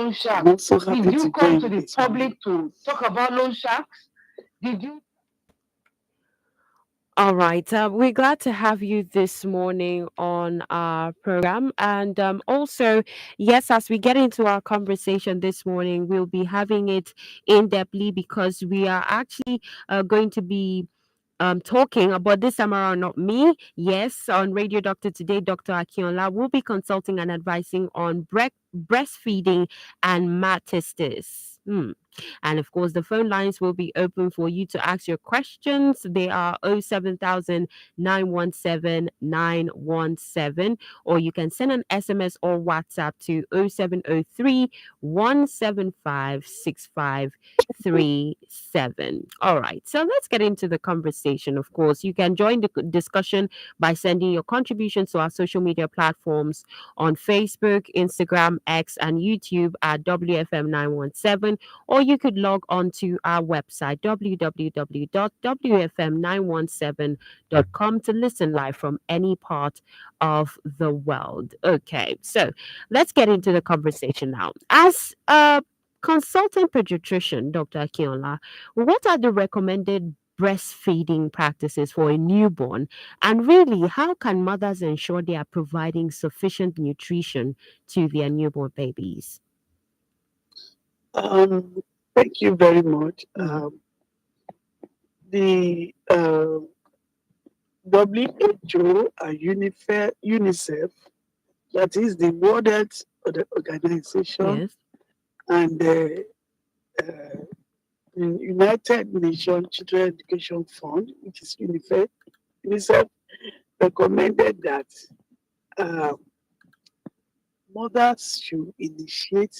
loan sharks. I'm also Did happy you to come to join the this morning. public to talk about loan sharks? Did you? All right. We're glad to have you this morning on our program. And also, yes, as we get into our conversation this morning, we'll be having it in depthly because we are actually going to be talking about this time around, not me. Yes, on Radio Doctor today, Dr. Akinola will be consulting and advising on breastfeeding and mastitis. And of course, the phone lines will be open for you to ask your questions. They are 07000 or you can send an SMS or WhatsApp to 0703 175 6537. All right, so let's get into the conversation. Of course, you can join the discussion by sending your contributions to our social media platforms on Facebook, Instagram, X, and YouTube at WFM917, or you could log on to our website www.wfm917.com to listen live from any part of the world. Okay, so let's get into the conversation now. As a consultant pediatrician, Dr. Akinola, what are the recommended breastfeeding practices for a newborn? And really, how can mothers ensure they are providing sufficient nutrition to their newborn babies? Um, Thank you very much. Mm, The WHO and UNICEF, that is the World Health Organization, yes. and uh, the United Nations Children Education Fund, which is UNICEF recommended that uh, mothers should initiate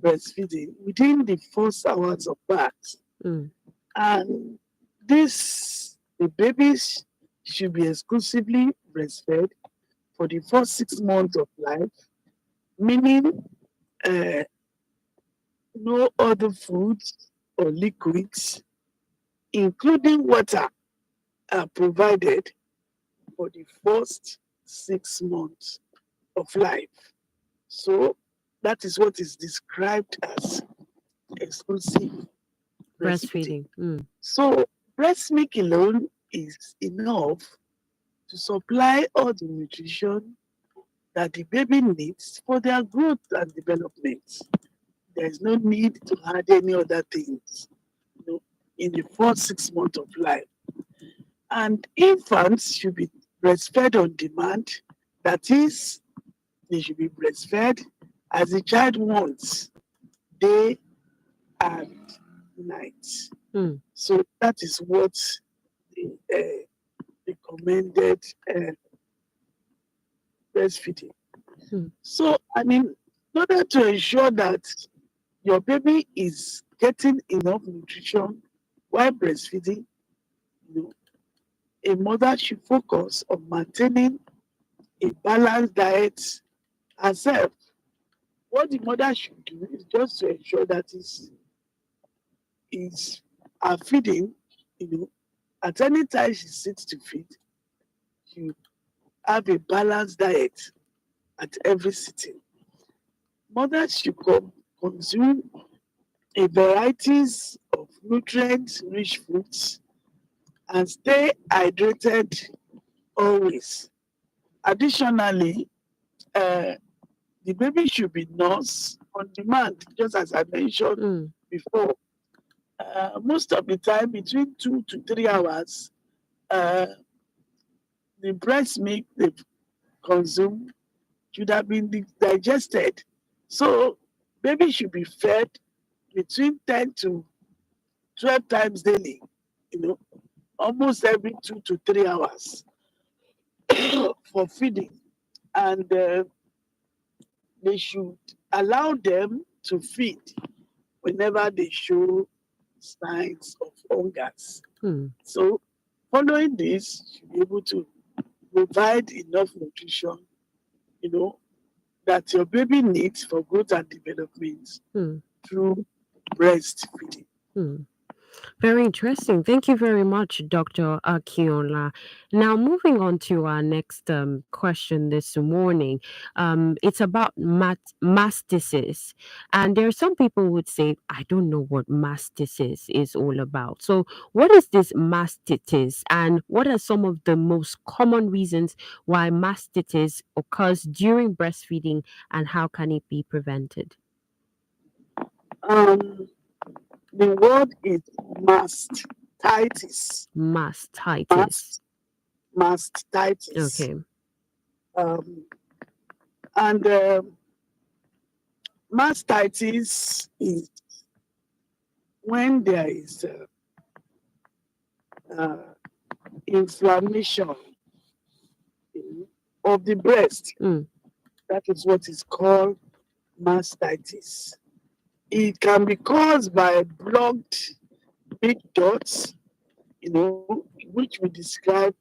breastfeeding within the first hours of birth. Mm, And the babies should be exclusively breastfed for the first 6 months of life, meaning uh, no other foods or liquids, including water, are provided for the first 6 months of life. So that is what is described as exclusive breastfeeding. breastfeeding. Mm, So breast milk alone is enough to supply all the nutrition that the baby needs for their growth and development. There is no need to add any other things, you know, in the first 6 months of life. And infants should be breastfed on demand. That is, they should be breastfed as the child wants, day and night. mm, So that is what the recommended breastfeeding. mm, So, I mean, in order to ensure that your baby is getting enough nutrition while breastfeeding, you know, a mother should focus on maintaining a balanced diet herself. What the mother should do is just to ensure that is her feeding, you know, at any time she sits to feed, you have a balanced diet at every sitting. Mothers should consume a varieties of nutrient-rich foods and stay hydrated always. Additionally, uh, the baby should be nursed on demand, just as I mentioned mm, before. Most of the time, between 2 to 3 hours, uh, the breast milk they consume should have been digested. So, baby should be fed between 10 to 12 times daily, you know, almost every 2 to 3 hours for feeding. And they should allow them to feed whenever they show signs of hunger. mm. So, following this, you'll be able to provide enough nutrition, you know, that your baby needs for growth and development Mm, through breastfeeding. mm. Very interesting. Thank you very much, Dr. Akiola. Now, moving on to our next question this morning. It's about mastitis. And there are some people who would say, I don't know what mastitis is all about. So, what is this mastitis? And what are some of the most common reasons why mastitis occurs during breastfeeding? And how can it be prevented? Um, the word is mastitis. Mastitis. Mast, mastitis. Okay. Um, and mastitis is when there is uh, inflammation of the breast. Mm, That is what is called mastitis. It can be caused by blocked big ducts, which we describe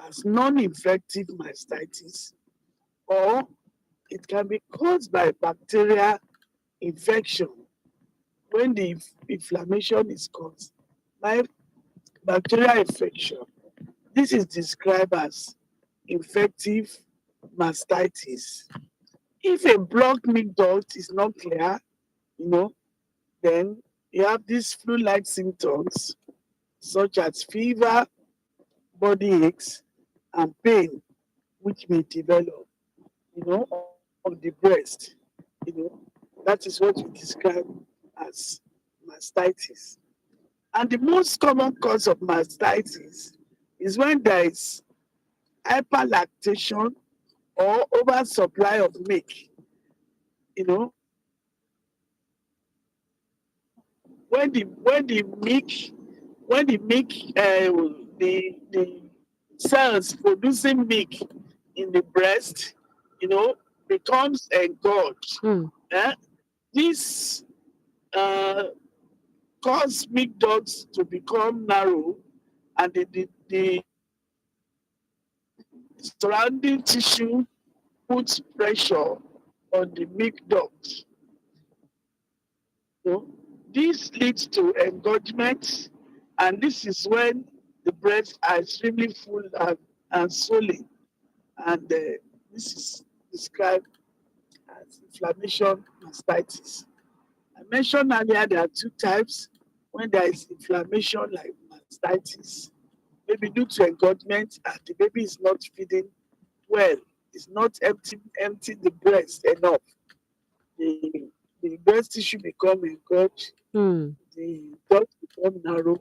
as non-infective mastitis, or it can be caused by bacterial infection when the inflammation is caused by bacterial infection. This is described as infective mastitis. If a blocked milk duct is not clear, you know, then you have these flu-like symptoms such as fever, body aches, and pain, which may develop, on the breast. You know, that is what we describe as mastitis. And the most common cause of mastitis is when there is hyperlactation or oversupply of milk. You know, when the milk when the cells producing milk in the breast, becomes engorged. mm, Eh? This uh, cause milk ducts to become narrow, and the surrounding tissue puts pressure on the milk duct. You know, this leads to engorgement, and this is when the breasts are extremely full and swollen. And this is described as inflammation mastitis. I mentioned earlier there are two types. When there is inflammation like mastitis, maybe due to engorgement and the baby is not feeding well, it's not emptying the breast enough. The, the breast tissue become engorged, mm, the duct become narrow,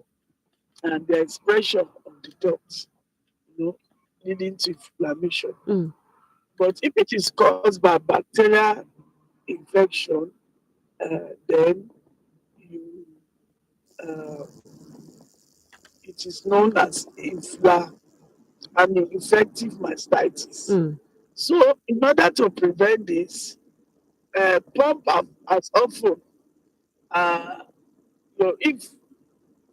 and there is pressure on the duct, you know, leading to inflammation. mm. But if it is caused by bacterial infection, then you, uh, it is known as infective mastitis. Mm, So, in order to prevent this, pump up as often. Uh, if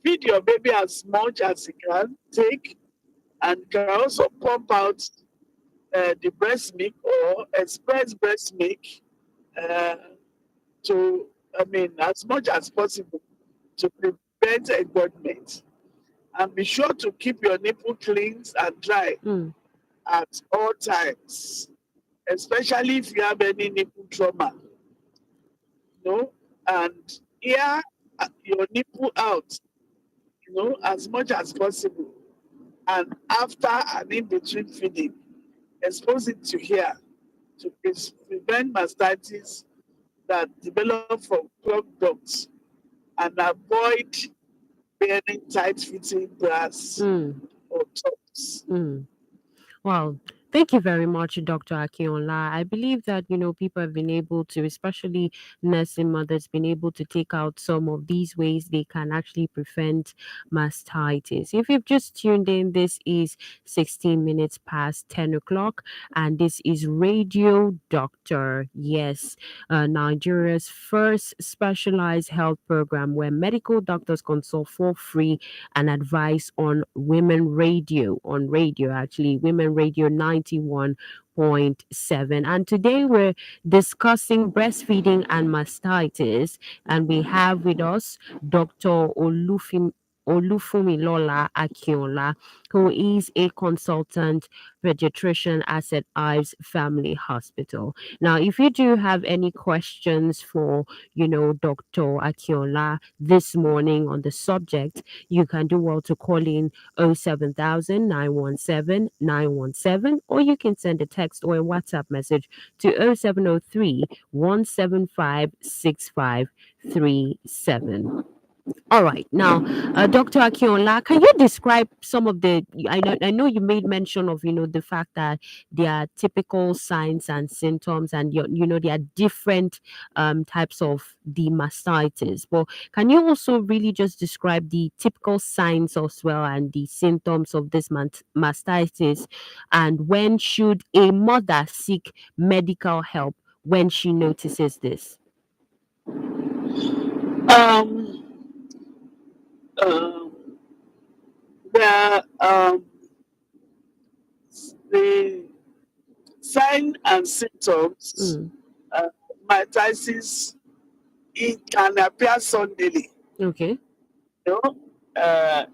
feed your baby as much as you can take, and can also pump out the breast milk or express breast milk uh, to, as much as possible to prevent engorgement. And be sure to keep your nipple clean and dry mm, at all times, especially if you have any nipple trauma, and air your nipple out, as much as possible. And after and in between feeding, expose it to air to prevent mastitis that develop from clogged ducts, and avoid wearing tight fitting bras mm, or tops. mm. Well, thank you very much, Dr. Akinola. I believe that, people have been able to, especially nursing mothers, been able to take out some of these ways they can actually prevent mastitis. If you've just tuned in, this is 16 minutes past 10 o'clock, and this is Radio Doctor. Yes, Nigeria's first specialized health program where medical doctors consult for free and advice on women radio, actually, women radio 91.7 90.7. And today we're discussing breastfeeding and mastitis. And we have with us Dr. Olufumilola Akinola, who is a consultant pediatrician at St. Ives Family Hospital. Now, if you do have any questions for, Dr. Akinola this morning on the subject, you can do well to call in 07000 or you can send a text or a WhatsApp message to 0703 175 6537. All right. Now, Dr. Akinola, can you describe some of the? I know you made mention of the fact that there are typical signs and symptoms, and there are different types of the mastitis. But can you also really just describe the typical signs as well and the symptoms of this mastitis, and when should a mother seek medical help when she notices this? Um, um, the the sign and symptoms, Mm, uh, myotitis, it can appear suddenly, okay. you know, uh,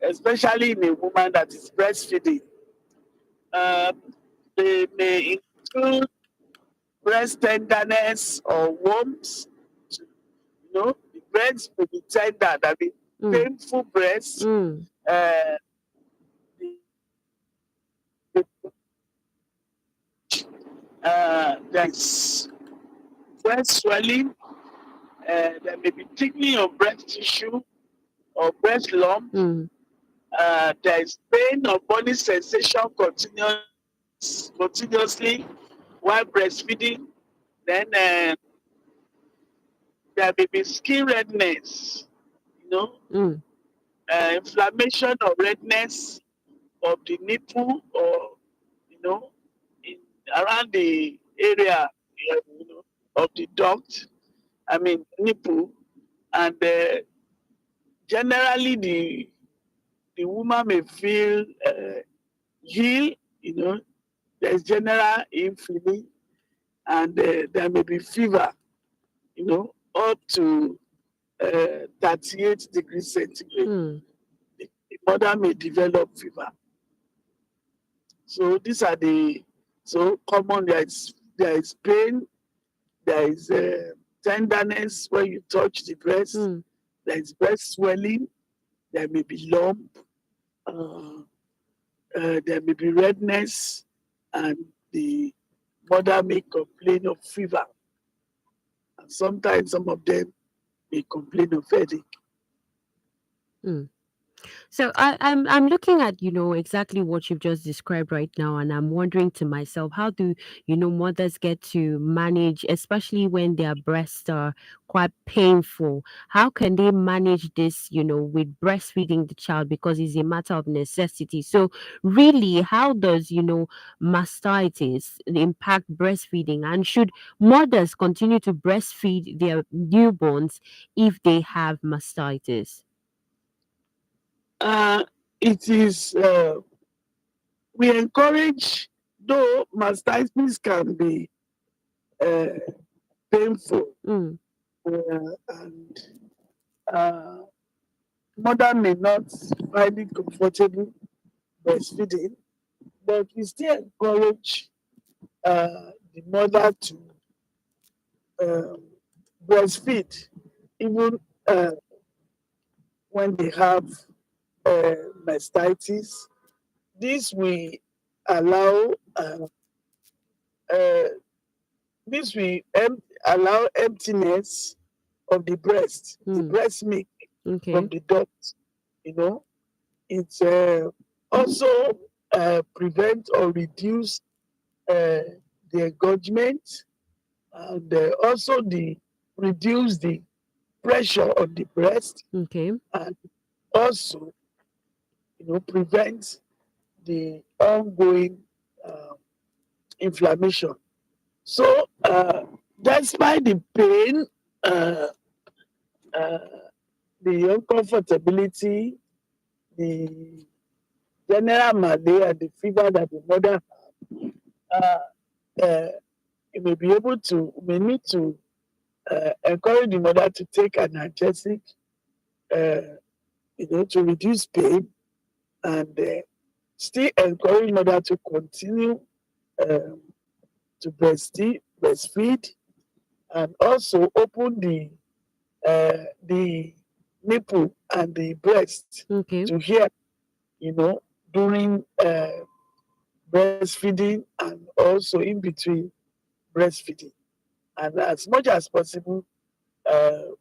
especially in a woman that is breastfeeding. Um, they may include breast tenderness or warmth. The breast may be tender, that means Mm, painful breast. mm, Uh, the, there is breast swelling. There may be thickening of breast tissue or breast lump. mm. There is pain or burning sensation continuously while breastfeeding. Then there may be skin redness, you know, Mm, inflammation or redness of the nipple, or you know, in, around the area, of the duct. I mean nipple, and generally the woman may feel ill. You know, there's general ill feeling, and there may be fever. Up to 38 degrees centigrade. mm, The mother may develop fever. So these are the so common. There is pain. There is tenderness when you touch the breast. mm. There is breast swelling. There may be lump. Uh, there may be redness, and the mother may complain of fever. And sometimes some of them may complain of headache. Mm. So I'm looking at exactly what you've just described right now, and I'm wondering to myself, how do mothers get to manage, especially when their breasts are quite painful? How can they manage this, with breastfeeding the child, because it's a matter of necessity? So really, how does mastitis impact breastfeeding, and should mothers continue to breastfeed their newborns if they have mastitis? Uh, it is we encourage, though mastitis can be uh, painful, Mm, and uh, mother may not find it comfortable breastfeeding, but we still encourage the mother to um, breastfeed even uh, when they have mastitis. This will allow uh, allow emptiness of the mm. breast milk from Okay. the duct. You know, it also prevent or reduce the engorgement, and also the reduce the pressure on the breast, Okay. and also prevent the ongoing um, inflammation. So, despite the pain, uh, uh, the uncomfortability, the general malaria, the fever that the mother, uh, uh, you may be able to, may need to encourage the mother to take analgesic, uh, to reduce pain, and still encourage mother to continue um, to breastfeed, and also open the nipple and the breast Okay. to hear, during breastfeeding and also in between breastfeeding. And as much as possible,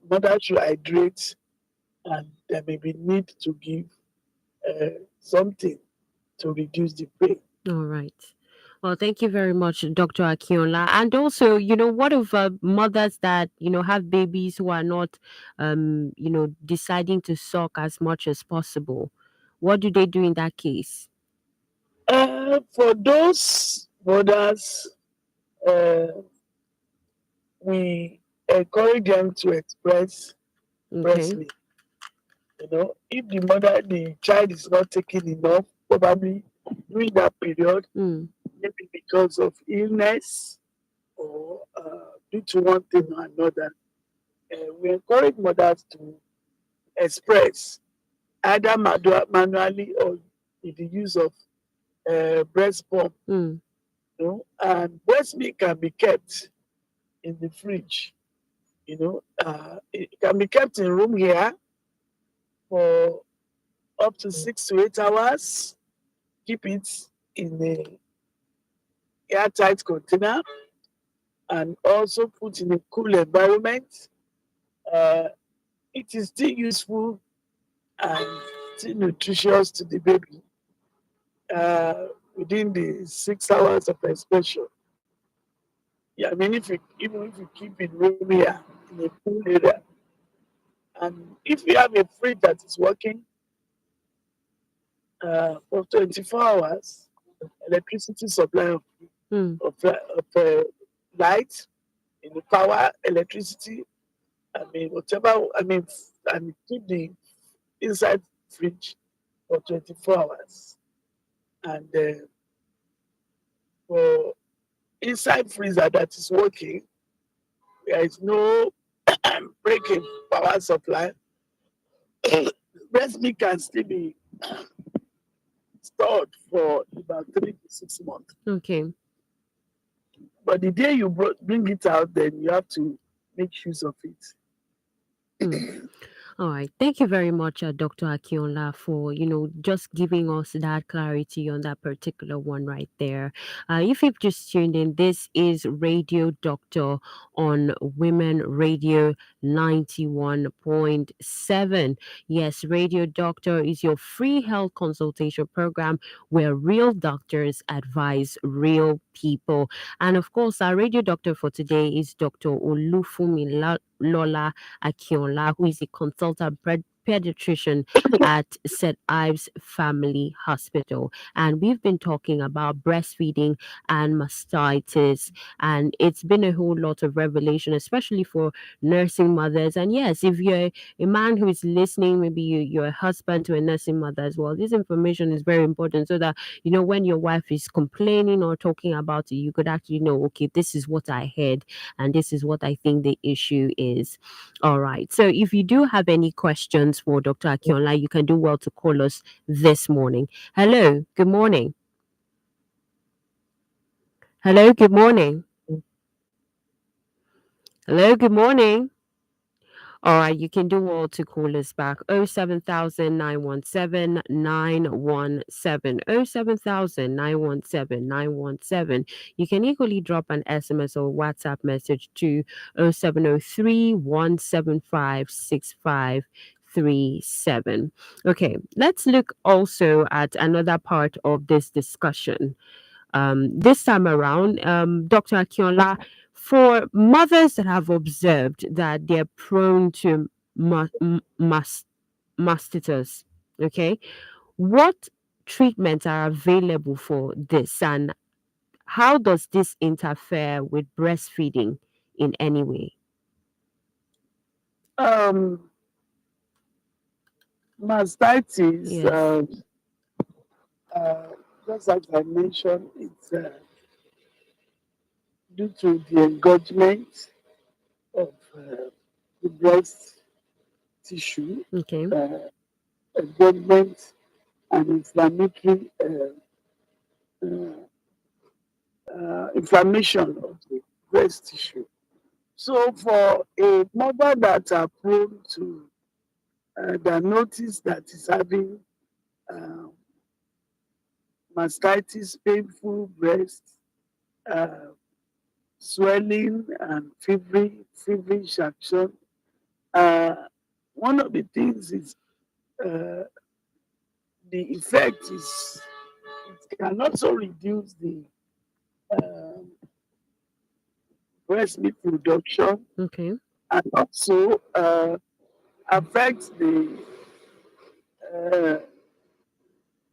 mother should hydrate, and there may be need to give something to reduce the pain. All right. Well, thank you very much, Dr. Akinola. And also, what of mothers that, have babies who are not, deciding to suck as much as possible? What do they do in that case? For those mothers, uh, we encourage them to express breast Okay. milk. If the child is not taking enough, probably during that period, Mm, maybe because of illness or due to one thing or another, we encourage mothers to express either manually or with the use of breast pump. mm, And breast milk can be kept in the fridge. It can be kept in room here for up to 6 to 8 hours. Keep it in a airtight container, and also put in a cool environment. Uh, it is still useful and still nutritious to the baby uh, within the 6 hours of exposure. Yeah, I mean, even if you keep it room here in a cool area, and if you have a fridge that is working for 24 hours, electricity supply mm. of light, power, electricity, I mean, whatever, I mean, and keep the inside fridge for 24 hours. And for inside freezer that is working, there is no breaking power supply. Breast milk can still be stored for about 3 to 6 months. Okay. But the day you bring it out, then you have to make use of it. Mm. All right. Thank you very much, Dr. Akinola, for, just giving us that clarity on that particular one right there. If you've just tuned in, this is Radio Doctor on Women Radio 91.7. Yes, Radio Doctor is your free health consultation program where real doctors advise real people. And of course, our Radio Doctor for today is Dr. Olufumi Lola Akinola, who is a consultant pediatrician at St. Ives Family Hospital. And we've been talking about breastfeeding and mastitis. And it's been a whole lot of revelation, especially for nursing mothers. And yes, if you're a man who is listening, maybe you're a husband to a nursing mother as well, this information is very important so that, when your wife is complaining or talking about it, you could actually know, okay, this is what I heard and this is what I think the issue is. All right. So if you do have any questions for Dr. Akinola, you can do well to call us this morning. Hello. Good morning. Hello. Good morning. Hello. Good morning. All right, you can do well to call us back. 07917 0703917. You can equally drop an SMS or WhatsApp message to 0703-175-6537. Okay, let's look also at another part of this discussion. This time around, Dr. Akinola, for mothers that have observed that they're prone to mastitis, okay, what treatments are available for this, and how does this interfere with breastfeeding in any way? Um, Mastitis, Yes. uh, just as I mentioned, due to the engorgement of the breast tissue, Okay. uh, engorgement and inflammatory uh, inflammation of the breast tissue. So for a mother that are prone to that notice that is having uh, mastitis, painful breast, uh, swelling, and feverish action, uh, one of the things is uh, the effect is it can also reduce the um, breast milk production Okay. and also affect the uh,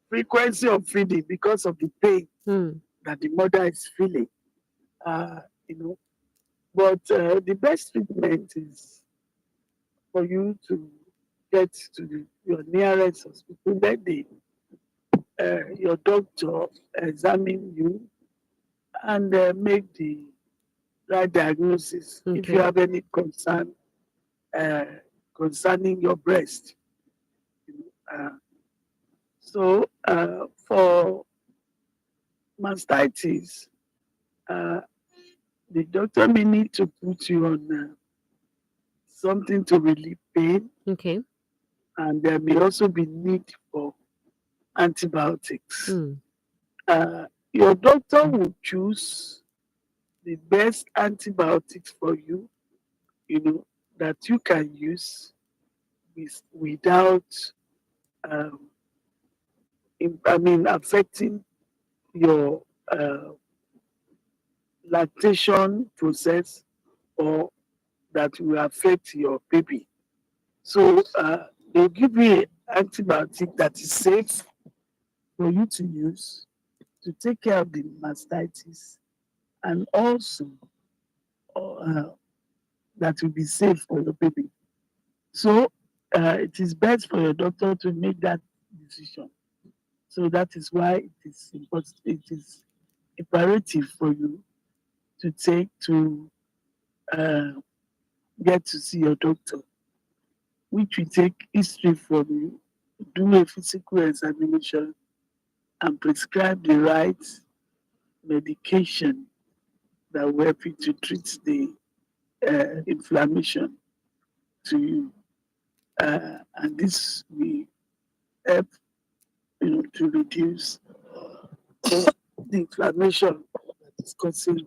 frequency of feeding because of the pain Mm. that the mother is feeling. Uh, you know, but the best treatment is for you to get to your nearest hospital. Let your doctor examine you and make the right diagnosis if you Okay. have any concern uh, concerning your breast. You know. For mastitis, uh, the doctor may need to put you on something to relieve pain, Okay. and there may also be need for antibiotics. Mm. Your doctor will choose the best antibiotics for you, that you can use without, um, affecting your lactation process or that will affect your baby. So they'll give you an antibiotic that is safe for you to use to take care of the mastitis and also uh, that will be safe for your baby. So it is best for your doctor to make that decision. So that is why it is important. It is imperative for you to uh, get to see your doctor, which will take history from you, do a physical examination, and prescribe the right medication that will help you to treat the inflammation to you. And this will help to reduce the inflammation that is causing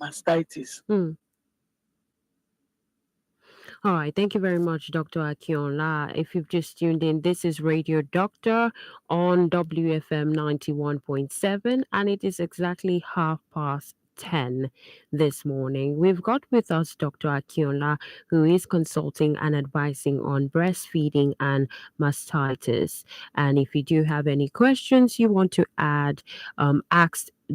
mastitis. Mm. All right. Thank you very much, Dr. Akionla. If you've just tuned in, this is Radio Doctor on WFM 91.7, and it is exactly 10:30 this morning. We've got with us Dr. Akionla, who is consulting and advising on breastfeeding and mastitis. And if you do have any questions you want to ask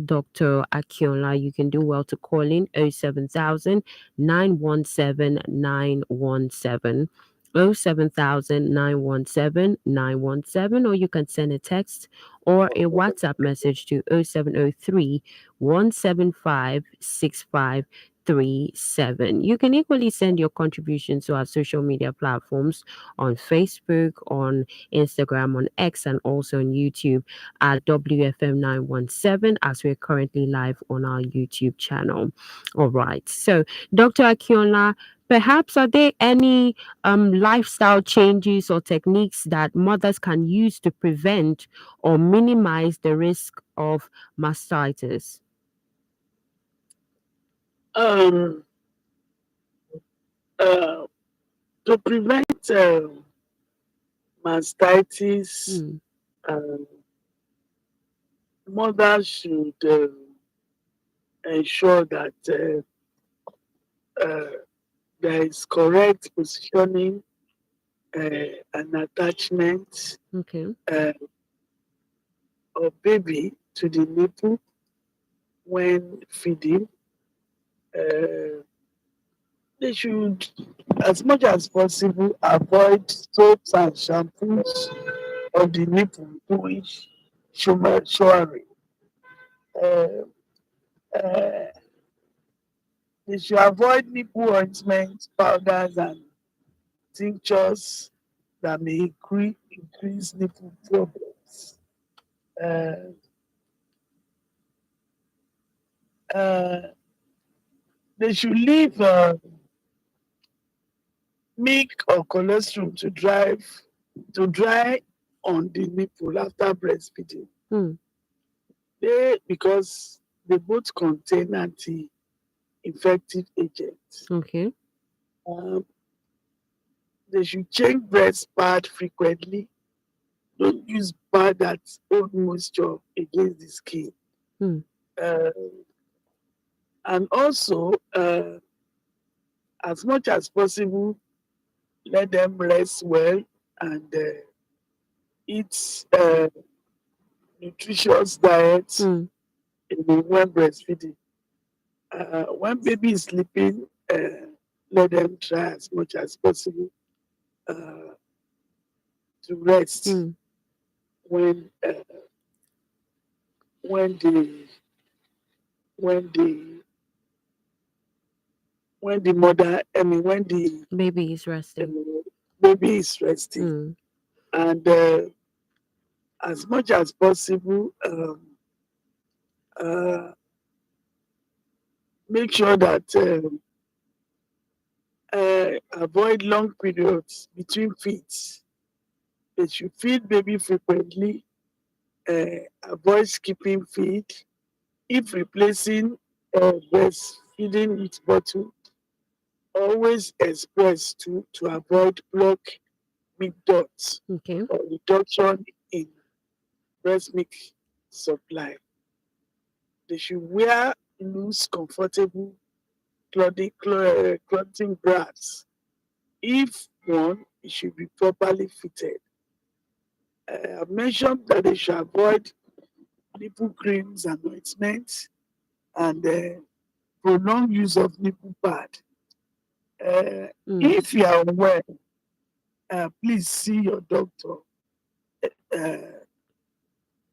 Dr. Akionla, you can do well to call in 07000 917 917 07000 917 917, or you can send a text or a WhatsApp message to 0703 175 6537. You can equally send your contributions to our social media platforms on Facebook, on Instagram, on X, and also on YouTube at WFM 917, as we're currently live on our YouTube channel. All right. So, Dr. Akiola, perhaps are there any lifestyle changes or techniques that mothers can use to prevent or minimize the risk of mastitis? Um, uh, to prevent mastitis, Mm, um, mothers should ensure that uh, there is correct positioning and attachment okay. uh, of baby to the nipple when feeding. Uh, they should, as much as possible, avoid soaps and shampoos of the nipple, too much showering. Uh, Uh, they should avoid nipple ointments, powders, and tinctures that may increase nipple problems. Uh, uh, they should leave milk or cholesterol to dry on the nipple after breastfeeding. Mm. Because they both contain anti-infective agents. Okay. Um, they should change breast pad frequently. Don't use pad that hold moisture against the skin. Mm. Uh, and also, as much as possible, let them rest well and eat nutritious diet Mm. when breastfeeding. When baby is sleeping, let them try as much as possible uh, to rest Mm. when when the when the when the mother, I mean, when the Baby is resting. uh, baby is resting, Mm. and as much as possible, uh, make sure that avoid long periods between feeds. They should feed baby frequently. Avoid skipping feed. If replacing breastfeeding with bottle, always express to avoid block milk ducts Okay. or reduction in breast milk supply. They should wear loose, comfortable clothing bras. If worn, it should be properly fitted. I mentioned that they should avoid nipple creams and ointments and prolonged use of nipple pad. Uh, Mm. if you are aware, please see your doctor uh,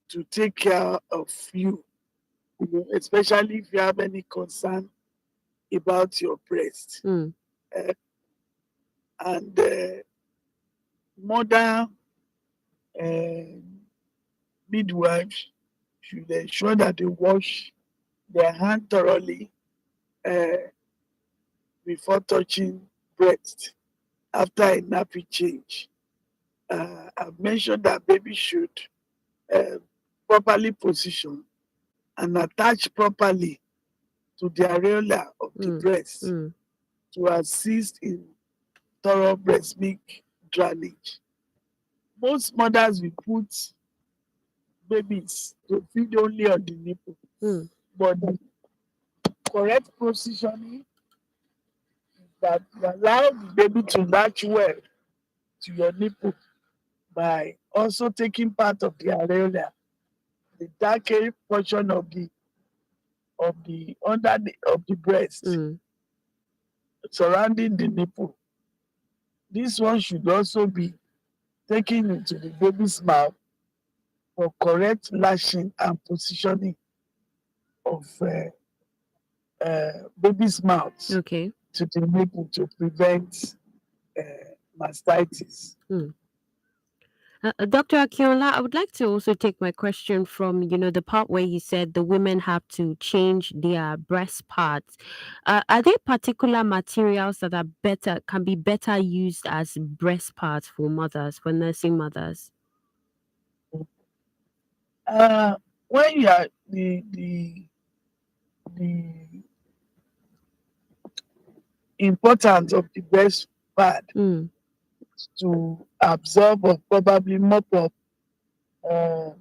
to take care of you, especially if you have any concern about your breast. Mm. Uh, and Mother uh, midwives should ensure that they wash their hand thoroughly uh, before touching breast after a nappy change. I've mentioned that baby should uh, properly position and attach properly to the areola of the Mm. breast Mm. to assist in thorough breast milk drainage. Most mothers will put babies to feed only on the nipple, Mm. but the correct positioning that will allow the baby to latch well to your nipple by also taking part of the areola, the darker portion of the breast Mm. surrounding the nipple. This one should also be taken into the baby's mouth for correct lashing and positioning of baby's mouth Okay. to the nipple to prevent uh, mastitis. Mm. Dr. Akinola, I would like to also take my question from, the part where you said the women have to change their breast pads. Are there particular materials that are better, can be better used as breast pads for mothers, for nursing mothers? Uh, when you are the importance of the breast pad Mm. to absorb or probably mop up uh,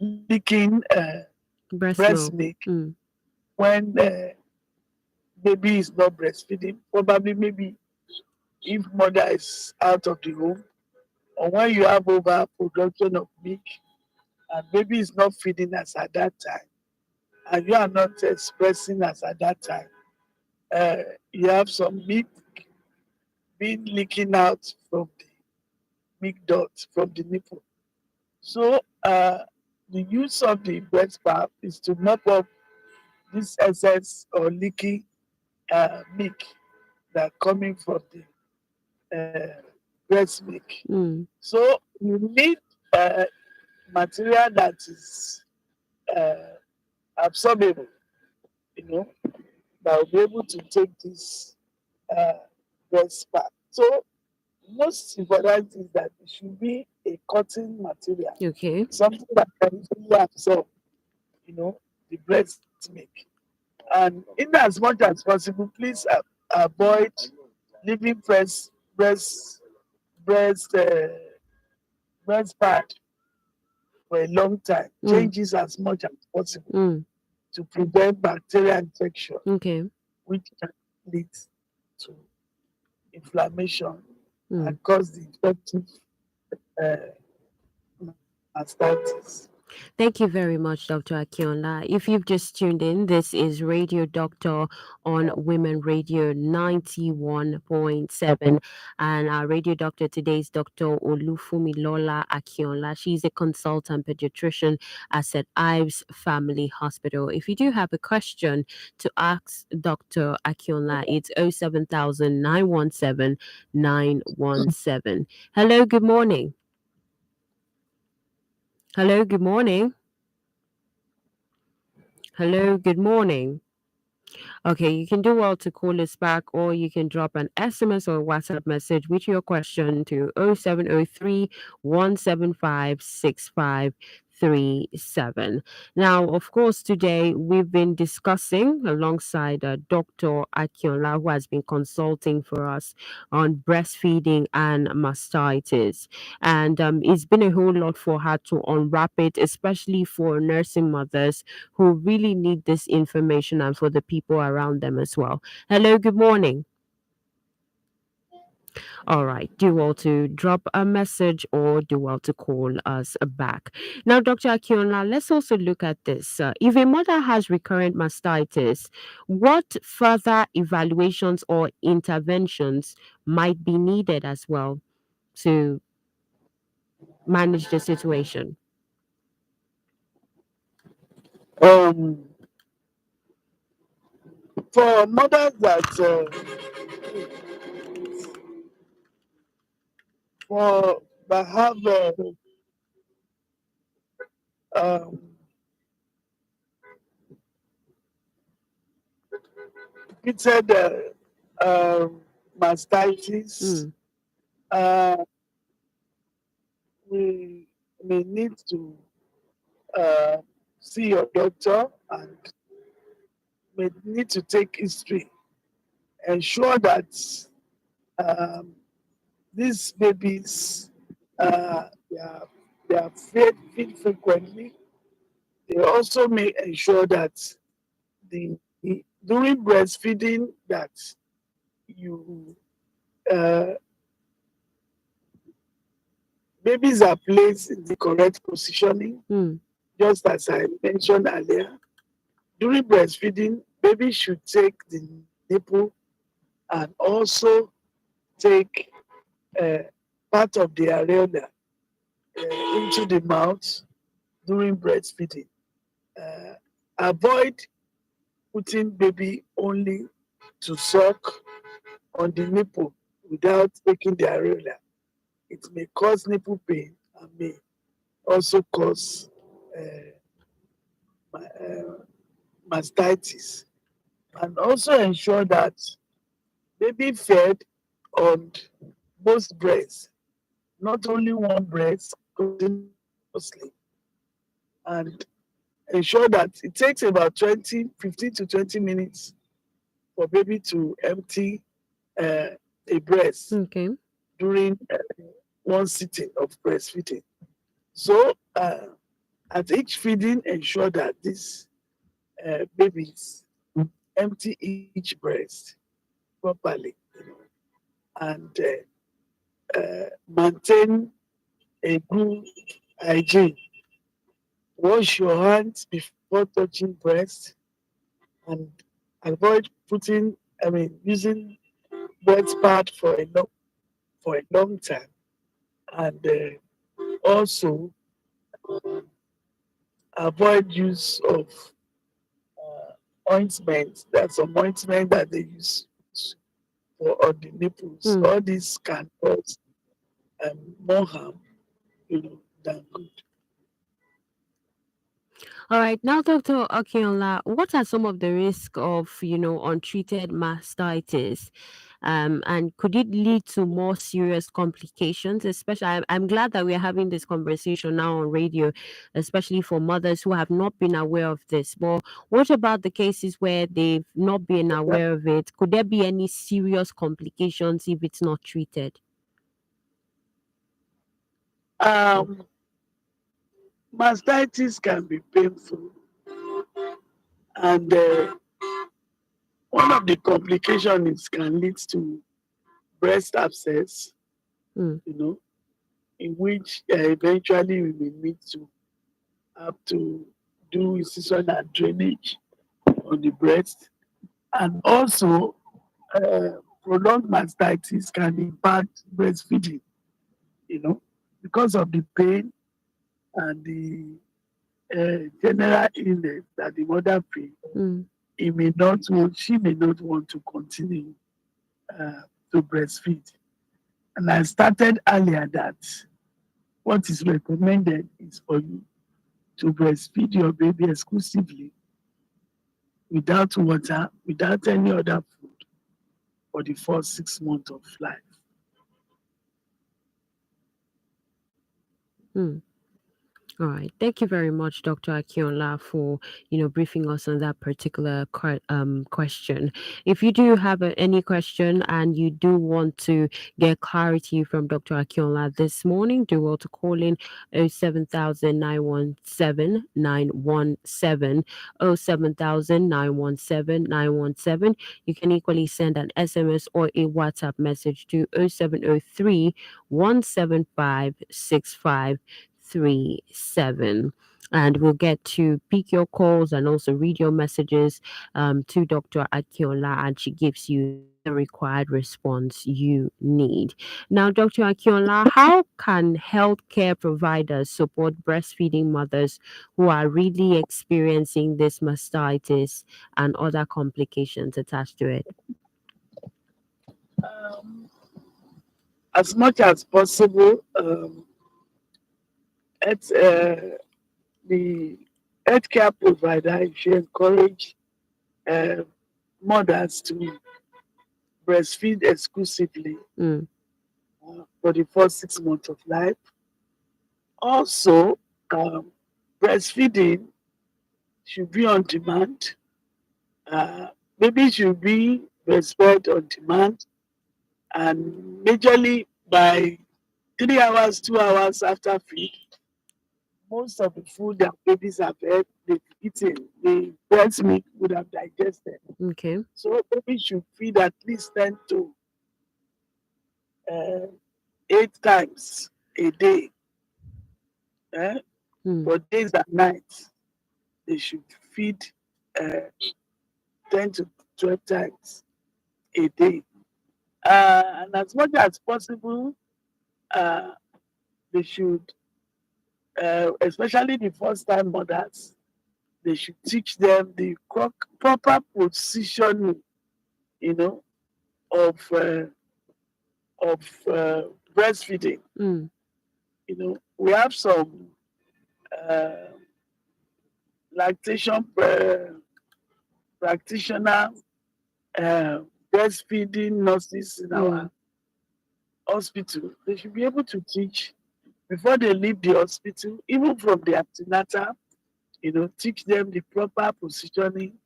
leaking Breast breast milk. milk Mm. when baby is not breastfeeding. Probably maybe if mother is out of the home or when you have over production of milk and baby is not feeding us at that time and you are not expressing us at that time, uh, you have some milk being leaking out from the milk duct from the nipple. So the use of the breast pump is to mop up this excess or leaky milk that coming from the breast milk. Mm. So you need uh, material that is uh, absorbable, you know, that will be able to take this uh, breast part. So most important is that it should be a cotton material, Okay. something that can easily absorb, the breast milk. And in as much as possible, please avoid leaving breast breast pad for a long time. Mm. Change this as much as possible Mm. to prevent bacterial infection, Okay. which can lead to inflammation Mm. and cause the infective uh, mastitis. Thank you very much, Dr. Akionla. If you've just tuned in, this is Radio Doctor on Women Radio 91.7. And our Radio Doctor today is Dr. Olufumilola Akionla. She's a consultant pediatrician at Ives Family Hospital. If you do have a question to ask Dr. Akionla, it's 07000 917 917. Hello, good morning. Hello, good morning. Hello, good morning. Okay, you can do well to call us back or you can drop an SMS or WhatsApp message with your question to 0703 175 6537. Now, of course, today we've been discussing alongside Dr. Akiola, who has been consulting for us on breastfeeding and mastitis. And it's been a whole lot for her to unwrap it, especially for nursing mothers who really need this information and for the people around them as well. Hello, good morning. All right, do well to drop a message or do well to call us back. Now, Dr. Akiola, let's also look at this. If a mother has recurrent mastitis, what further evaluations or interventions might be needed as well to manage the situation? Um, for mothers that have um, repeated mastitis, Mm, uh, we may need to uh, see your doctor and may need to take history. Ensure that um, these babies they are fed frequently. They also may ensure that the during breastfeeding that you uh, babies are placed in the correct positioning, mm, just as I mentioned earlier. During breastfeeding, babies should take the nipple and also take uh, part of the areola into the mouth during breastfeeding. Uh, Avoid putting baby only to suck on the nipple without taking the areola. It may cause nipple pain and may also cause uh, mastitis. And also ensure that baby fed on both breasts, not only one breast continuously, and ensure that it takes about 15 to 20 minutes for baby to empty uh, a breast okay. during one sitting of breastfeeding. So at each feeding, ensure that these babies empty each breast properly, and maintain a good hygiene. Wash your hands before touching breast and avoid using breast pad for a long time. And also avoid use of ointment. There's some ointment that they use for on the nipples. Mm. All this can cause more harm, than good. All right, now, Dr. Akinola, what are some of the risks of, untreated mastitis? And could it lead to more serious complications? Especially, I'm glad that we're having this conversation now on radio, especially for mothers who have not been aware of this. But what about the cases where they've not been aware of it? Could there be any serious complications if it's not treated? Um, Mastitis can be painful, and one of the complications can lead to breast abscess, Mm. in which eventually we may need to have to do incision and drainage on the breast. And also, prolonged mastitis can impact breastfeeding, you know, because of the pain and the general illness that the mother feels. Mm. She may not want to continue uh, to breastfeed. And I started earlier that what is recommended is for you to breastfeed your baby exclusively without water, without any other food for the first 6 months of life. Mm. All right. Thank you very much, Dr. Akinola, for briefing us on that particular question. If you do have any question and you do want to get clarity from Dr. Akinola this morning, do well to call in 07917 0700917. You can equally send an SMS or a WhatsApp message to 0703 175 6537, and we'll get to pick your calls and also read your messages to Dr. Akiola, and she gives you the required response you need. Now, Dr. Akiola, how can healthcare providers support breastfeeding mothers who are really experiencing this mastitis and other complications attached to it? Um, as much as possible, the healthcare provider should encourage uh, mothers to breastfeed exclusively Mm. for the first 6 months of life. Also, breastfeeding should be on demand. Baby should be breastfed on demand, and majorly by 3 hours, 2 hours after feed. Most of the food that babies have they've eaten, the breast milk would have digested. Okay. So baby should feed at least 10 to uh, 8 times a day. eh, Mm. for days and nights. They should feed uh, 10 to 12 times a day. And as much as possible, uh, they should, especially the first time mothers, they should teach them the proper positioning, you know, of breastfeeding. Mm. We have some uh, lactation practitioner, uh, breastfeeding nurses in Mm. our hospital. They should be able to teach before they leave the hospital, even from the antenatal, teach them the proper positioning,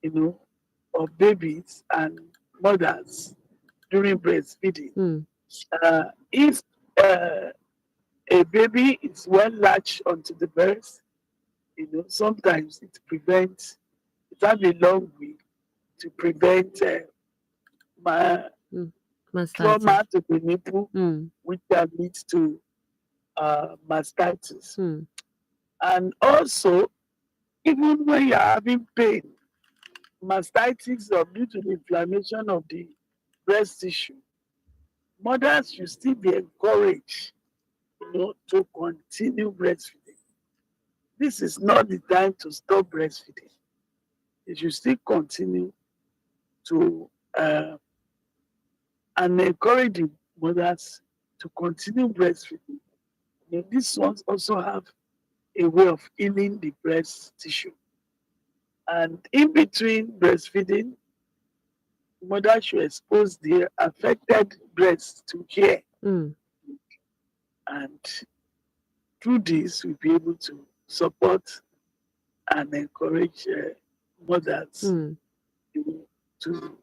you know, of babies and mothers during breastfeeding. Mm. If a baby is well latched onto the breast, sometimes it has a long way to prevent Mm. Mastitis. trauma to the nipple, Mm. which can lead to mastitis. Mm. And also, even when you're having pain, mastitis or due to the inflammation of the breast tissue, mothers should still be encouraged, to continue breastfeeding. This is not the time to stop breastfeeding. they should still continue to and encouraging mothers to continue breastfeeding. These ones also have a way of healing the breast tissue. And in between breastfeeding, mothers should expose their affected breasts to air. Mm, And through this, we'll be able to support and encourage mothers, mm. you know, to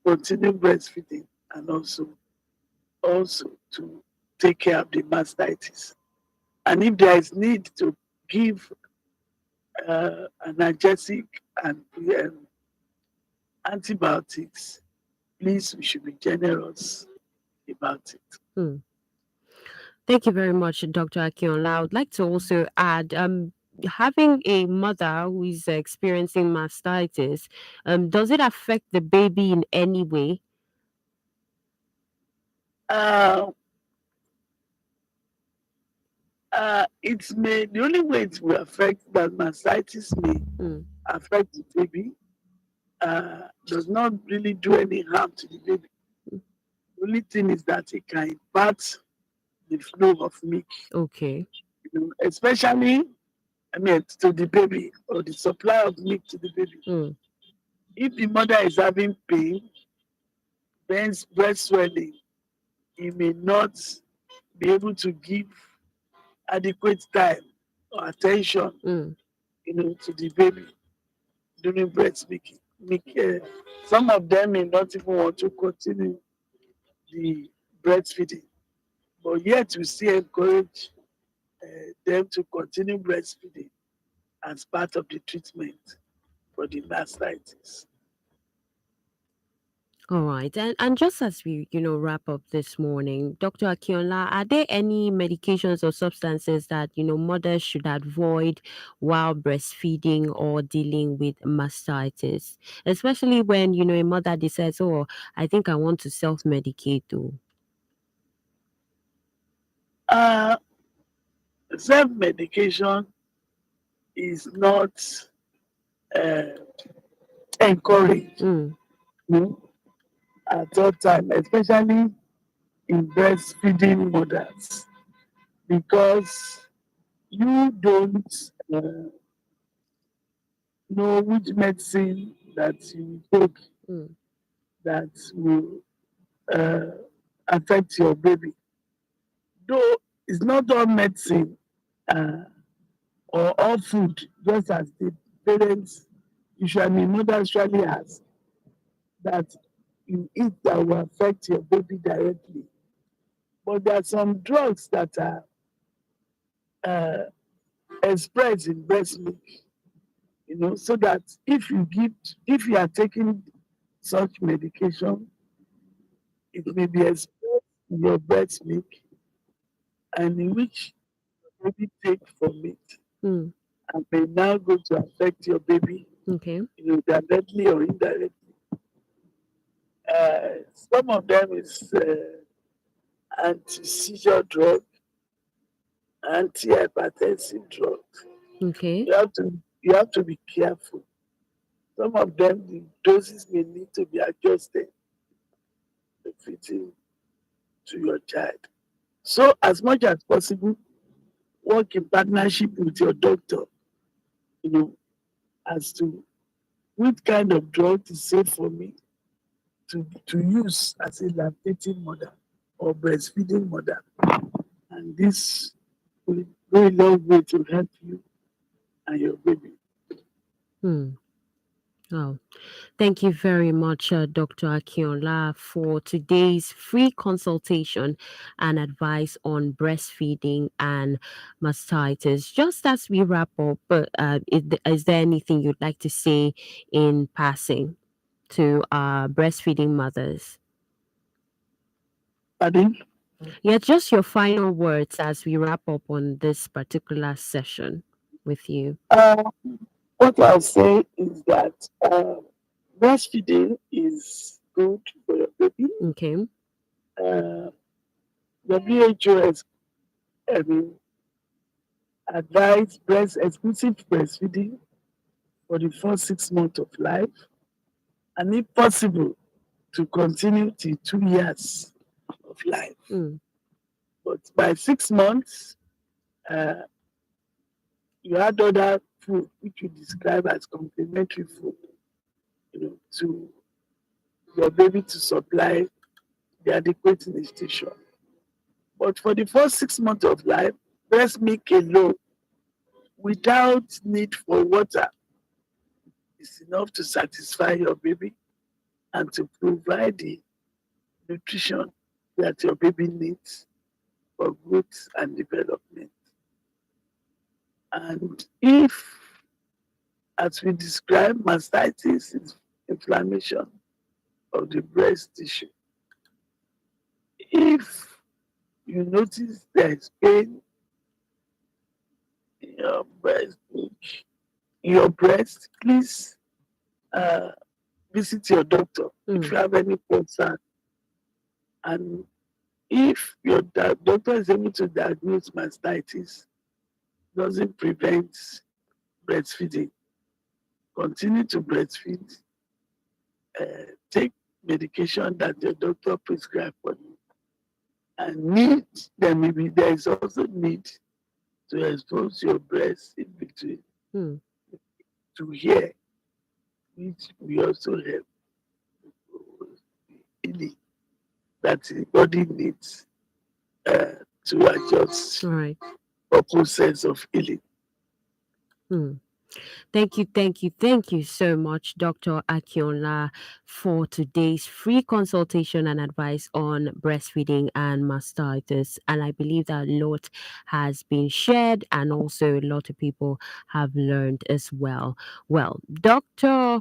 continue breastfeeding and also to take care of the mastitis. And if there is need to give analgesic and antibiotics, please, we should be generous about it. Hmm. Thank you very much, Dr. Akinola. I would like to also add, having a mother who is experiencing mastitis, does it affect the baby in any way? Uh, the only way it will affect that mastitis may Mm, affect the baby does not really do any harm to the baby. mm, The only thing is that it can impact the flow of milk, okay. especially, I mean, to the baby or the supply of milk to the baby. Mm, If the mother is having pain, breast swelling, he may not be able to give adequate time or attention, mm, to the baby during breastfeeding. Some of them may not even want to continue the breastfeeding, but yet we still encourage them to continue breastfeeding as part of the treatment for the mastitis. all right. And just as we, wrap up this morning, Dr. Akinola, are there any medications or substances that, mothers should avoid while breastfeeding or dealing with mastitis? Especially when, a mother decides, oh, I think I want to self-medicate too. Uh, Self medication is not uh, encouraged, Mm, you know, at all time, especially in breastfeeding mothers, because you don't know which medicine that you take mm, that will uh, affect your baby. Though it's not all medicine uh, or all food, just as the parents usually, mothers usually has, that you eat that will affect your baby directly. But there are some drugs that are uh, expressed in breast milk, so that if you are taking such medication, it may be expressed in your breast milk and in which baby take from it mm, and may now go to affect your baby, okay. directly or indirectly. Some of them is anti-seizure drug, antihypertensive drug. Okay. You have to be careful. Some of them, the doses may need to be adjusted to fit in to your child. So, as much as possible, work in partnership with your doctor, you know, as to which kind of drug is safe for me to use as a lactating mother or breastfeeding mother. And this will go a long way to help you and your baby. Hmm. Oh, thank you very much, Dr. Akinola, for today's free consultation and advice on breastfeeding and mastitis. Just as we wrap up, is there anything you'd like to say in passing to breastfeeding mothers? Pardon? Yeah, just your final words as we wrap up on this particular session with you. Uh, what I'll say is that breastfeeding is good for your baby. Okay. Uh, WHO has, I mean, advised exclusive breastfeeding for the first 6 months of life, and if possible, to continue till 2 years of life. But by 6 months, you add other food which you describe as complementary food, to your baby to supply the adequate nutrition. But for the first 6 months of life, breast milk alone, without need for water, is enough to satisfy your baby and to provide the nutrition that your baby needs for growth and development. And if, as we described, mastitis is inflammation of the breast tissue, if you notice there is pain in your breast milk, in your breast, please visit your doctor if you have any concern. And if your doctor is able to diagnose mastitis, doesn't prevent breastfeeding, continue to breastfeed, take medication that your doctor prescribed for you. And there is also need to expose your breast in between to hear, which we also have healing that the body needs to adjust for process of healing. Thank you so much, Dr. Akinola, for today's free consultation and advice on breastfeeding and mastitis. And I believe that a lot has been shared and also a lot of people have learned as well. Well, Dr.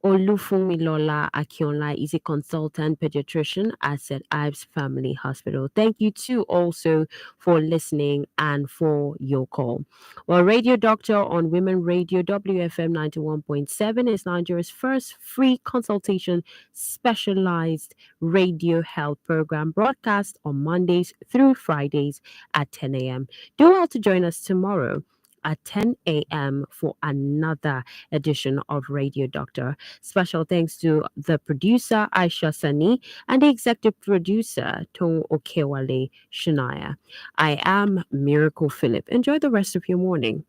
Olufunmilola Akinola is a consultant pediatrician at St. Ives Family Hospital. Thank you too also for listening and for your call. Well, Radio Doctor on Women Radio WFM 91.7 is Nigeria's first free consultation specialized radio health program broadcast on Mondays through Fridays at 10 a.m. Do well to join us tomorrow at 10 a.m. for another edition of Radio Doctor. Special thanks to the producer, Aisha Sani, and the executive producer, Tong Okewale Shania. I am Miracle Philip. Enjoy the rest of your morning.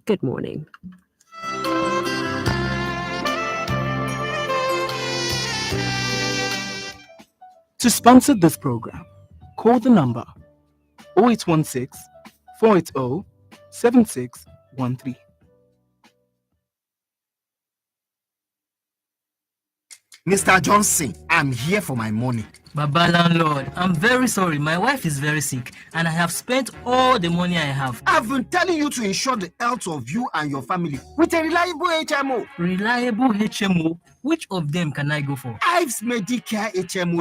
Good morning. To sponsor this program, call the number 0816 480 7613. Mr. Johnson, I'm here for my money. Baba landlord, I'm very sorry. My wife is very sick and I have spent all the money I have. I've been telling you to ensure the health of you and your family with a reliable HMO. Reliable HMO? Which of them can I go for? Ives Medicare HMO